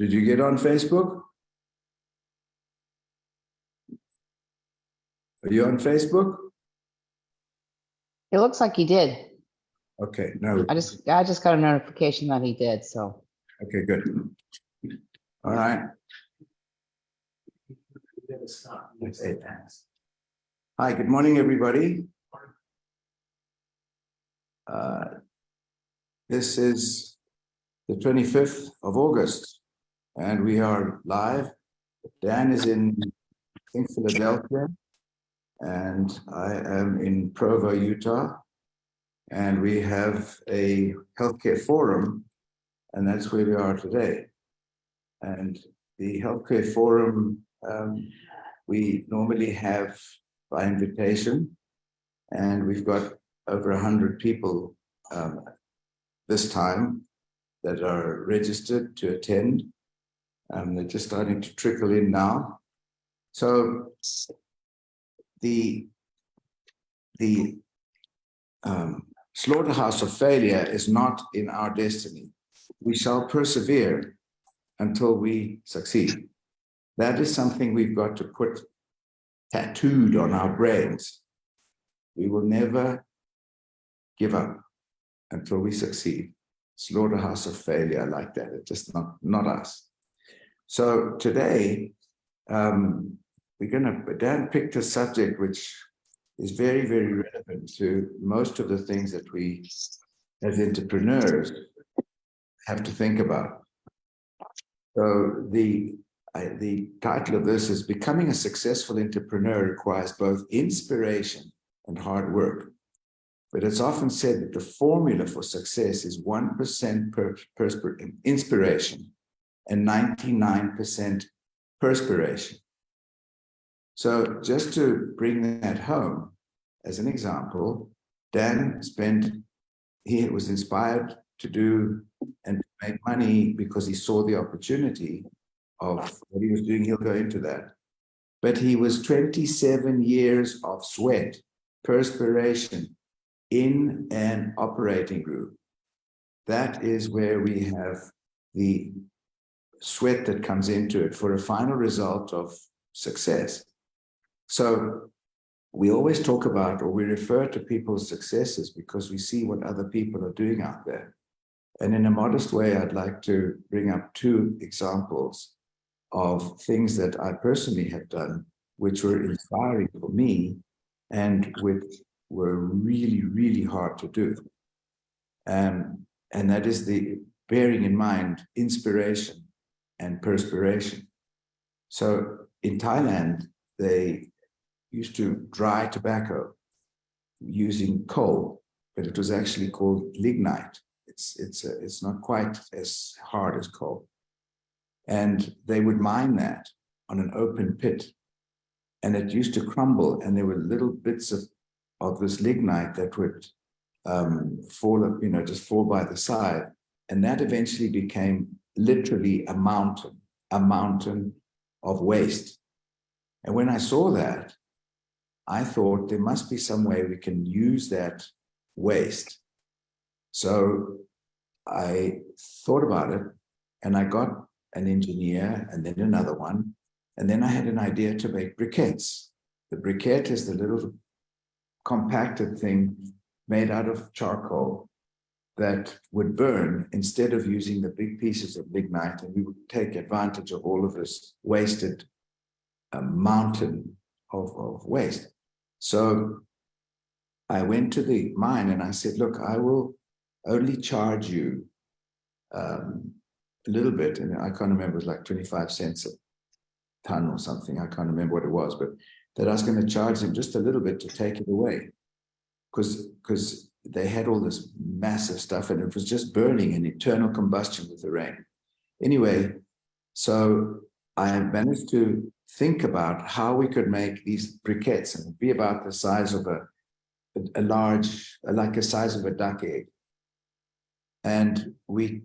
Did you get on Facebook? Are you on Facebook? It looks like he did. Okay, no. I just got a notification that he did, so. Okay, good. All right. Hi, good morning, everybody. This is the 25th of August, and we are live. Dan is in, I think, Philadelphia, and I am in Provo, Utah, and we have a healthcare forum, and that's where we are today. And the healthcare forum, we normally have by invitation, and we've got over 100 people this time that are registered to attend. They're just starting to trickle in now. So the slaughterhouse of failure is not in our destiny. We shall persevere until we succeed. That is something we've got to put tattooed on our brains. We will never give up until we succeed. Slaughterhouse of failure like that. It's just not us. So today, Dan picked a subject which is very, very relevant to most of the things that we as entrepreneurs have to think about. So the title of this is Becoming a Successful Entrepreneur Requires Both Inspiration and Hard Work. But it's often said that the formula for success is 1% inspiration and 99% perspiration. So just to bring that home, as an example, Dan he was inspired to do and make money because he saw the opportunity of what he was doing. He'll go into that. But he was 27 years of sweat, perspiration in an operating room. That is where we have the sweat that comes into it for a final result of success. So we always talk about, or we refer to people's successes because we see what other people are doing out there. And in a modest way, I'd like to bring up two examples of things that I personally have done, which were inspiring for me and which were really, really hard to do. And that is the bearing in mind inspiration and perspiration. So in Thailand, they used to dry tobacco using coal, but it was actually called lignite. It's not quite as hard as coal. And they would mine that on an open pit, and it used to crumble, and there were little bits of this lignite that would just fall by the side. And that eventually became literally a mountain of waste. And when I saw that, I thought there must be some way we can use that waste. So I thought about it, and I got an engineer and then another one. And then I had an idea to make briquettes. The briquette is the little compacted thing made out of charcoal that would burn instead of using the big pieces of lignite, and we would take advantage of all of this wasted mountain of waste. So I went to the mine and I said, look, I will only charge you a little bit, and I can't remember, it was like 25 cents a ton or something. I can't remember what it was, but that I was going to charge them just a little bit to take it away, because they had all this massive stuff and it was just burning in eternal combustion with the rain. Anyway, so I managed to think about how we could make these briquettes and be about the size of a large, like the size of a duck egg. And we'd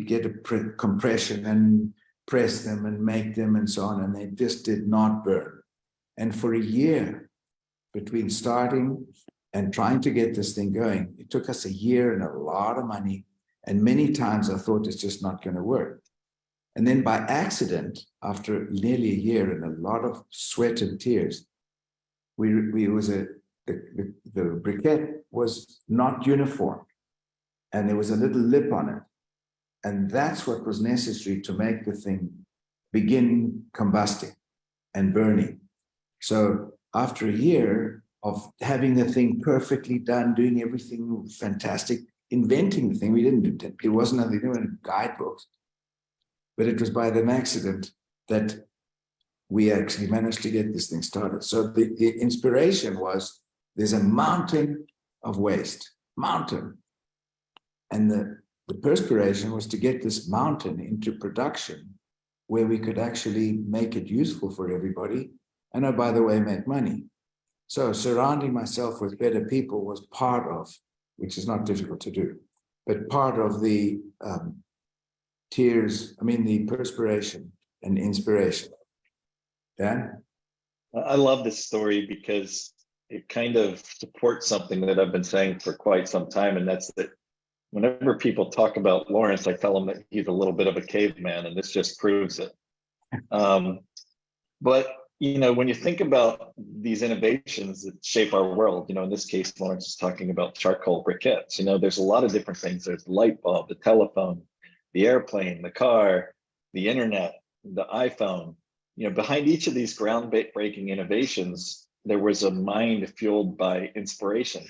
get a compression and press them and make them and so on, and they just did not burn. And for a year, between starting and trying to get this thing going, it took us a year and a lot of money. And many times I thought it's just not going to work. And then by accident, after nearly a year and a lot of sweat and tears, the briquette was not uniform, and there was a little lip on it. And that's what was necessary to make the thing begin combusting and burning. So after a year of having the thing perfectly done, doing everything fantastic, inventing the thing, we didn't do it. It wasn't anything, there were guidebooks. But it was by an accident that we actually managed to get this thing started. So the inspiration was, there's a mountain of waste, mountain. And the perspiration was to get this mountain into production where we could actually make it useful for everybody. And oh, by the way, make money. So surrounding myself with better people was part of, which is not difficult to do, but part of the the perspiration and inspiration. Dan? I love this story because it kind of supports something that I've been saying for quite some time, and that's that whenever people talk about Lawrence, I tell them that he's a little bit of a caveman, and this just proves it. But when you think about these innovations that shape our world, in this case, Lawrence is talking about charcoal briquettes. There's a lot of different things. There's the light bulb, the telephone, the airplane, the car, the internet, the iPhone. Behind each of these groundbreaking innovations, there was a mind fueled by inspiration.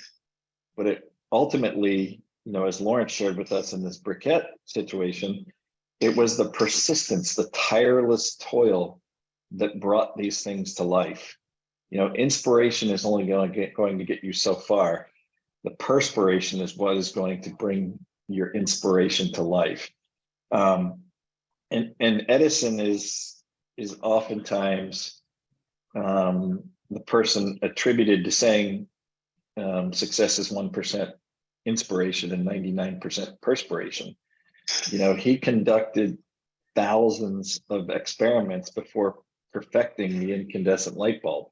But it ultimately, as Lawrence shared with us in this briquette situation, it was the persistence, the tireless toil that brought these things to life. Inspiration is only going to get you so far. The perspiration is what is going to bring your inspiration to life. And Edison is oftentimes the person attributed to saying success is 1% inspiration and 99% perspiration. He conducted thousands of experiments before perfecting the incandescent light bulb.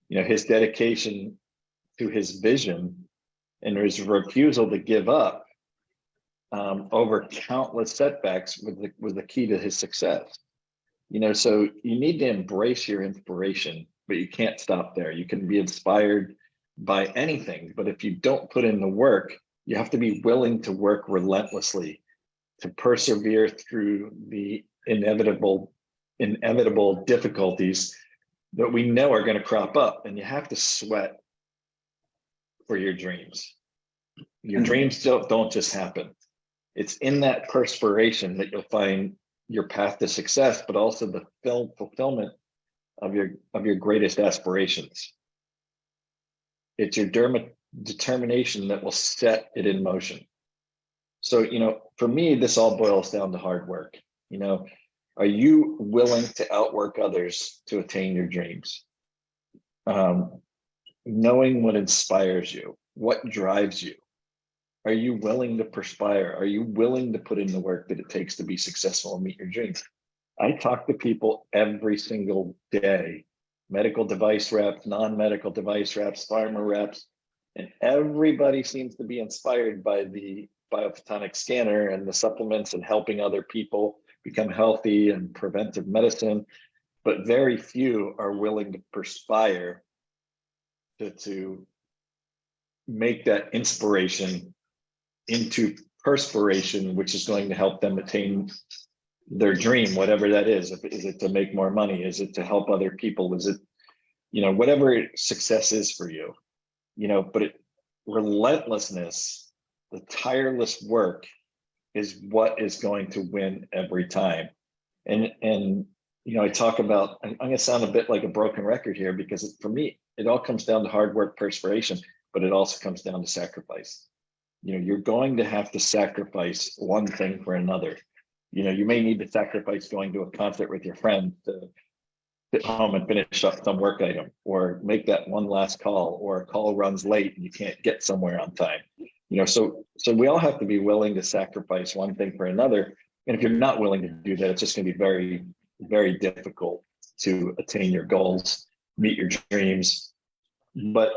His dedication to his vision and his refusal to give up over countless setbacks was the key to his success. So you need to embrace your inspiration, but you can't stop there. You can be inspired by anything, but if you don't put in the work, you have to be willing to work relentlessly, to persevere through the inevitable difficulties that we know are going to crop up, and you have to sweat for your dreams. Your dreams don't just happen. It's in that perspiration that you'll find your path to success, but also the fulfillment of your greatest aspirations. It's your determination that will set it in motion. So, for me, this all boils down to hard work. Are you willing to outwork others to attain your dreams? Knowing what inspires you, what drives you. Are you willing to perspire? Are you willing to put in the work that it takes to be successful and meet your dreams? I talk to people every single day, medical device reps, non-medical device reps, pharma reps, and everybody seems to be inspired by the biophotonic scanner and the supplements and helping other people become healthy and preventive medicine, but very few are willing to perspire to make that inspiration into perspiration, which is going to help them attain their dream, whatever that is. Is it to make more money? Is it to help other people? Is it, whatever success is for you, but relentlessness, the tireless work is what is going to win every time. And I talk about, I'm going to sound a bit like a broken record here, because for me, it all comes down to hard work, perspiration, but it also comes down to sacrifice. You're going to have to sacrifice one thing for another. You may need to sacrifice going to a concert with your friend to sit home and finish up some work item, or make that one last call, or a call runs late and you can't get somewhere on time. So we all have to be willing to sacrifice one thing for another. And if you're not willing to do that, it's just going to be very, very difficult to attain your goals, meet your dreams. But,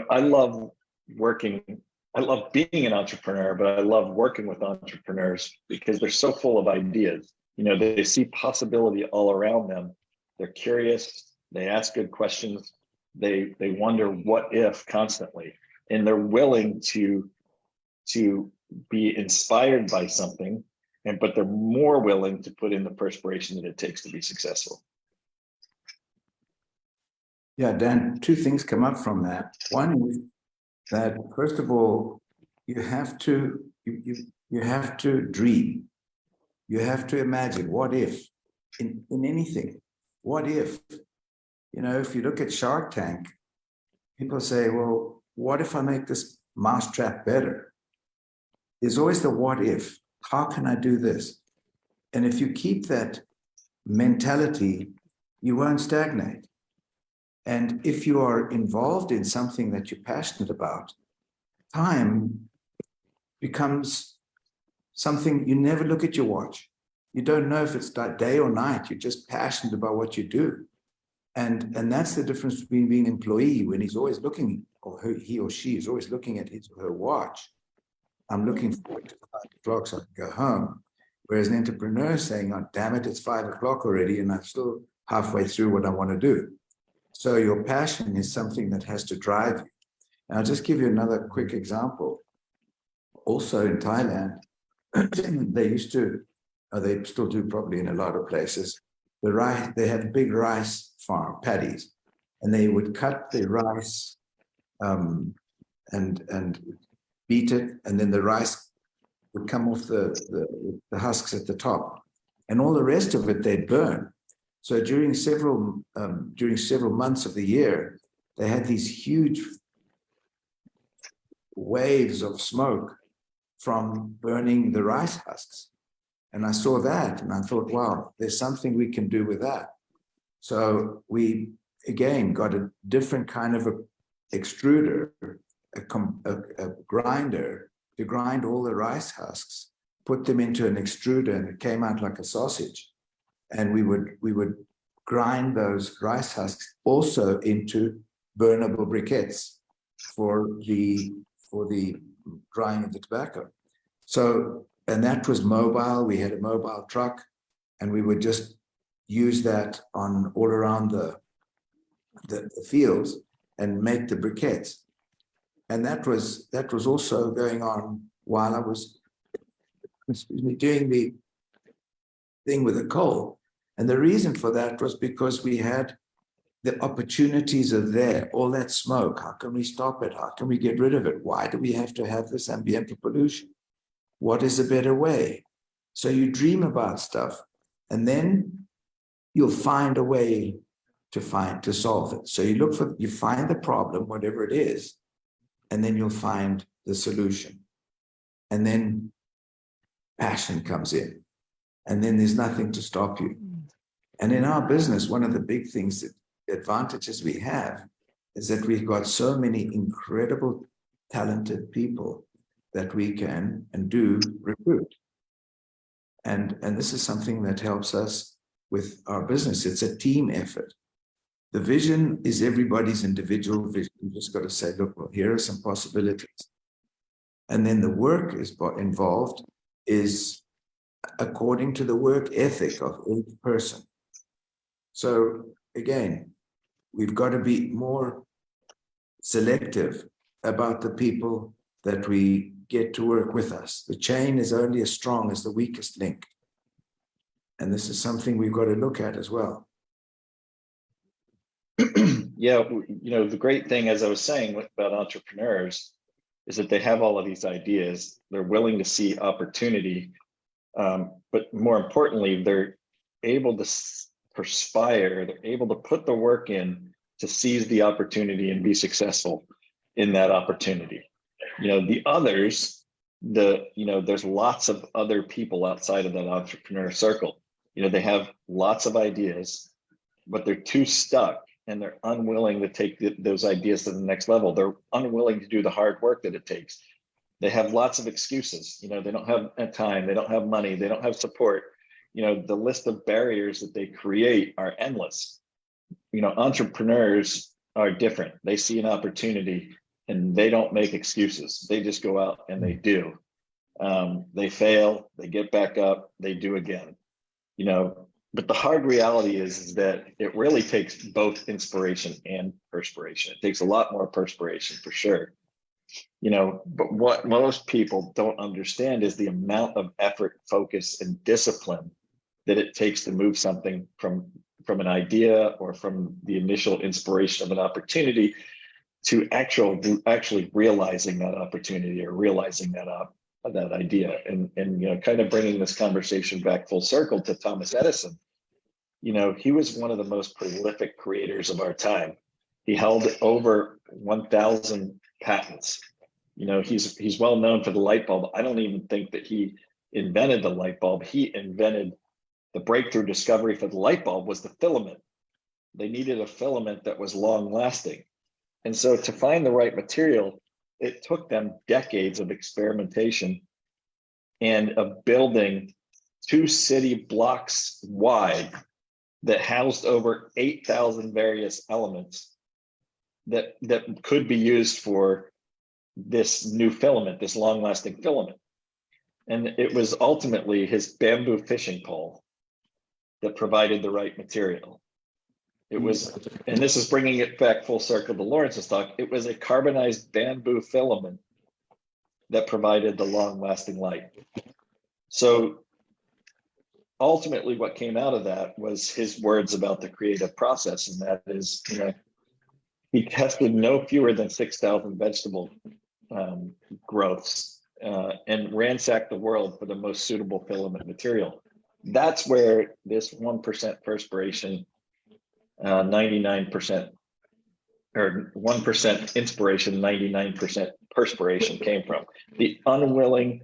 I love being an entrepreneur, but I love working with entrepreneurs because they're so full of ideas. They see possibility all around them. They're curious. They ask good questions. They wonder what if constantly, and they're willing to be inspired by something, but they're more willing to put in the perspiration that it takes to be successful. Yeah, Dan, two things come up from that. One is that, first of all, you have to dream. You have to imagine, what if, in anything, what if? If you look at Shark Tank, people say, well, what if I make this mousetrap better? There's always the what if. How can I do this? And if you keep that mentality, you won't stagnate. And if you are involved in something that you're passionate about, time becomes something. You never look at your watch. You don't know if it's day or night. You're just passionate about what you do. And that's the difference between being an employee, when he's always looking, or he or she is always looking at his or her watch. I'm looking forward to 5 o'clock so I can go home. Whereas an entrepreneur is saying, oh, damn it, it's 5 o'clock already, and I'm still halfway through what I want to do. So your passion is something that has to drive you. And I'll just give you another quick example. Also in Thailand, they used to, they still do probably in a lot of places, they had big rice farm paddies, and they would cut the rice and beat it, and then the rice would come off the husks at the top, and all the rest of it they'd burn. So during several months of the year, they had these huge waves of smoke from burning the rice husks. And I saw that and I thought, wow, there's something we can do with that. So we, again, got a different kind of a extruder, a grinder to grind all the rice husks, put them into an extruder, and it came out like a sausage. And we would grind those rice husks also into burnable briquettes for the drying of the tobacco. So, and that was mobile. We had a mobile truck, and we would just use that on all around the fields and make the briquettes. And that was also going on while I was doing the thing with the coal. And the reason for that was because we had the opportunities are there, all that smoke. How can we stop it? How can we get rid of it? Why do we have to have this ambiental pollution? What is a better way? So you dream about stuff, and then you'll find a way to solve it. So you find the problem, whatever it is, and then you'll find the solution. And then passion comes in, and then there's nothing to stop you. And in our business, one of the big things, advantages we have, is that we've got so many incredible, talented people that we can and do recruit. And this is something that helps us with our business. It's a team effort. The vision is everybody's individual vision. You just got to say, look, well, here are some possibilities. And then the work involved is according to the work ethic of each person. So again, we've got to be more selective about the people that we get to work with us. The chain is only as strong as the weakest link. And this is something we've got to look at as well. Yeah, the great thing, as I was saying about entrepreneurs, is that they have all of these ideas. They're willing to see opportunity, but more importantly, they're able to perspire. They're able to put the work in to seize the opportunity and be successful in that opportunity. The others, there's lots of other people outside of that entrepreneur circle. They have lots of ideas, but they're too stuck, and they're unwilling to take those ideas to the next level. They're unwilling to do the hard work that it takes. They have lots of excuses. They don't have time. They don't have money. They don't have support. The list of barriers that they create are endless. Entrepreneurs are different. They see an opportunity and they don't make excuses. They just go out and they do. They fail, they get back up, they do again. you know, but the hard reality is that it really takes both inspiration and perspiration. It takes a lot more perspiration for sure. You know, but what most people don't understand is the amount of effort, focus, and discipline that it takes to move something from an idea or from the initial inspiration of an opportunity to actually realizing that opportunity or realizing that idea. And you know, kind of bringing this conversation back full circle to Thomas Edison. You know, he was one of the most prolific creators of our time. He held over 1,000 patents. You know, he's well known for the light bulb. I don't even think that he invented the light bulb. He invented the breakthrough discovery for the light bulb was the filament. They needed a filament that was long lasting. And so to find the right material, it took them decades of experimentation and of building 2 city blocks wide that housed over 8,000 various elements that could be used for this new filament, this long-lasting filament. And it was ultimately his bamboo fishing pole that provided the right material. It was, and this is bringing it back full circle to Lawrence's talk, it was a carbonized bamboo filament that provided the long-lasting light. So ultimately what came out of that was his words about the creative process, and that is, you know, he tested no fewer than 6,000 vegetable growths and ransacked the world for the most suitable filament material. That's where this 1% perspiration, 99% or 1% inspiration, 99% perspiration came from. The unrelentless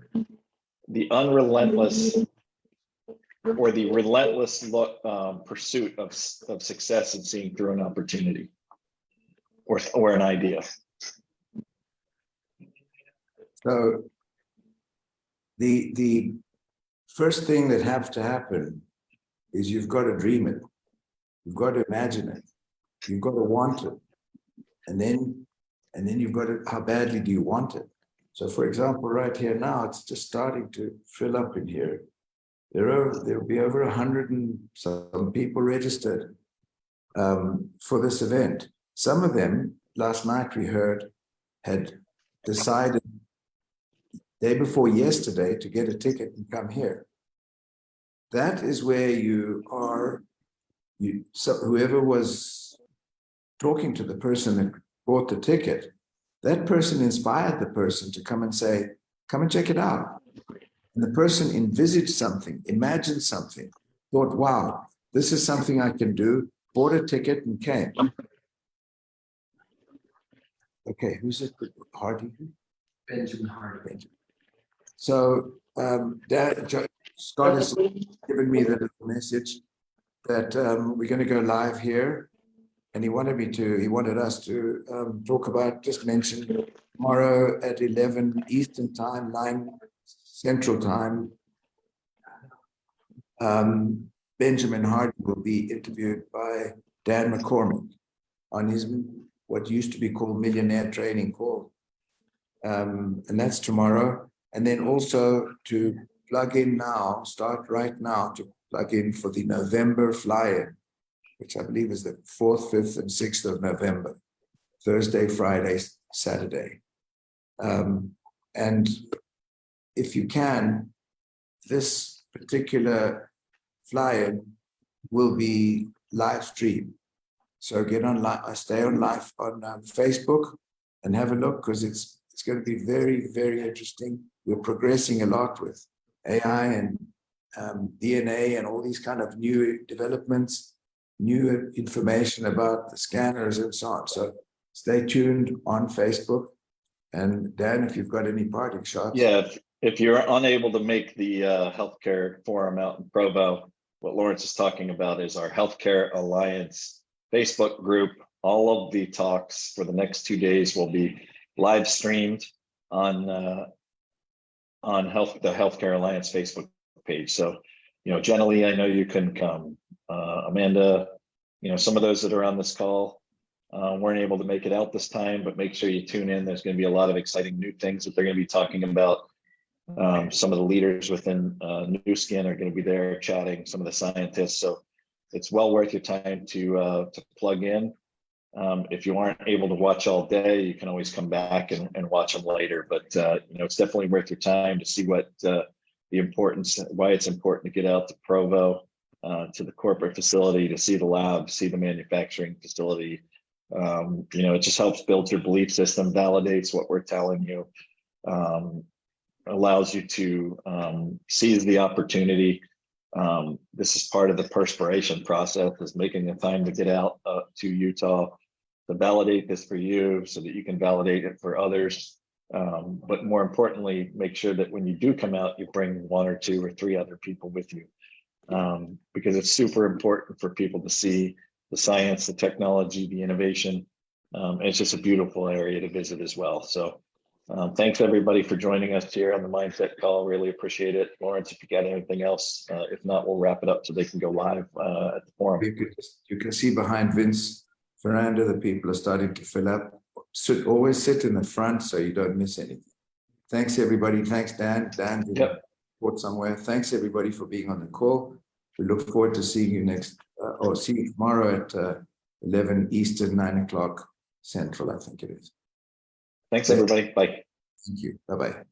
or the relentless pursuit of success and seeing through an opportunity or an idea. So the first thing that has to happen is you've got to dream it. You've got to imagine it. You've got to want it. And then you've got to, how badly do you want it? So for example, right here now, it's just starting to fill up in here. There'll be over 100 and some people registered for this event. Some of them, last night we heard, had decided day before yesterday to get a ticket and come here. That is where you are. So whoever was talking to the person that bought the ticket, that person inspired the person to come and say, come and check it out. And the person envisaged something, imagined something, thought, wow, this is something I can do, bought a ticket and came. Okay, who's it? Hardy? Benjamin Hardy. Benjamin. So Scott has given me the message that we're going to go live here. And he wanted us to talk about, just mention tomorrow at 11 Eastern time, 9 Central time. Benjamin Hardy will be interviewed by Dan McCormick on his, what used to be called Millionaire Training Call. And that's tomorrow. And then also to plug in now, start right now to plug in for the November fly-in, which I believe is the 4th, 5th, and 6th of November, Thursday, Friday, Saturday. And if you can, this particular fly-in will be live streamed. So get on live, stay on live on Facebook and have a look, because it's going to be very, very interesting. We're progressing a lot with AI and DNA and all these kind of new developments, new information about the scanners and so on. So stay tuned on Facebook. And Dan, if you've got any parting shots. Yeah, if you're unable to make the healthcare forum out in Provo, what Lawrence is talking about is our Healthcare Alliance Facebook group. All of the talks for the next 2 days will be live streamed on the Healthcare Alliance Facebook page. So, Jenny, I know you can come. Amanda, some of those that are on this call weren't able to make it out this time, but make sure you tune in. There's going to be a lot of exciting new things that they're going to be talking about. Some of the leaders within New Skin are going to be there chatting, some of the scientists. So it's well worth your time to plug in. If you aren't able to watch all day, you can always come back and watch them later. But it's definitely worth your time to see what the importance, why it's important to get out to Provo, to the corporate facility, to see the lab, see the manufacturing facility. It just helps build your belief system, validates what we're telling you, allows you to seize the opportunity. This is part of the perspiration process, is making the time to get out to Utah to validate this for you so that you can validate it for others. But more importantly, make sure that when you do come out, you bring 1 or 2 or 3 other people with you, because it's super important for people to see the science, the technology, the innovation. And it's just a beautiful area to visit as well. So thanks everybody for joining us here on the Mindset Call. Really appreciate it. Lawrence, if you got anything else, if not, we'll wrap it up so they can go live at the forum. You can see behind Vince veranda, the people are starting to fill up. Always sit in the front so you don't miss anything. Thanks everybody. Thanks Dan. Dan, Yep. report somewhere. Thanks everybody for being on the call. We look forward to seeing you see you tomorrow at 11 Eastern, 9 o'clock Central, I think it is. Thanks everybody. Bye. Thank you. Bye-bye.